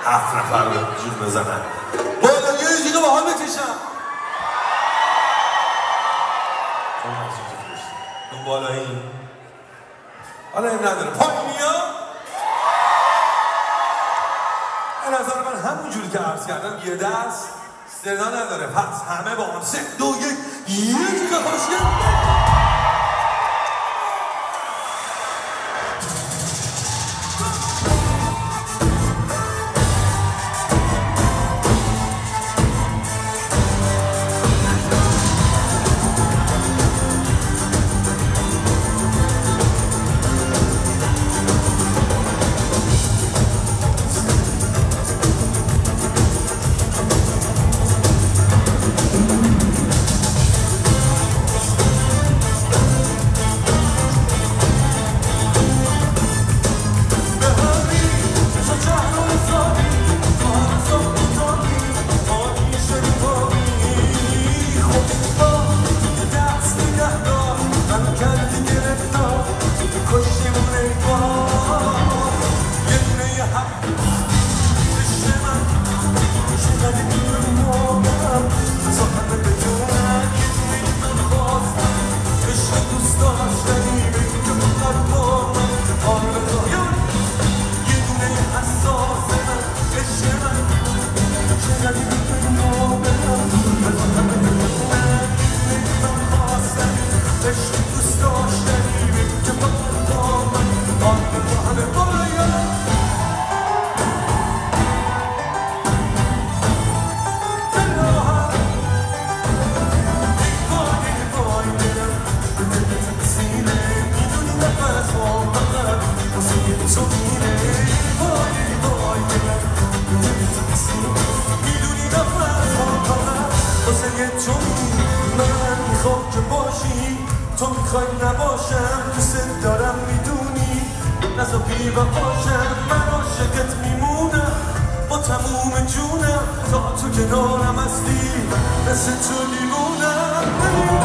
7 نفر رو جور بزنن بالا یه جیغه با حال بکشم اون بالایی حالا این نداره پایینی ها به نظر من همون جوری که عرض کردم یه دست صدا نداره پس همه با هم 3 2 1 یه جیغه خوشگل تو میخوای نباشم دوست دارم میدونی نزا بیوه باشم من عاشقت میمونم با تموم جونم تا تو کنارم هستی مثل تو دیوونم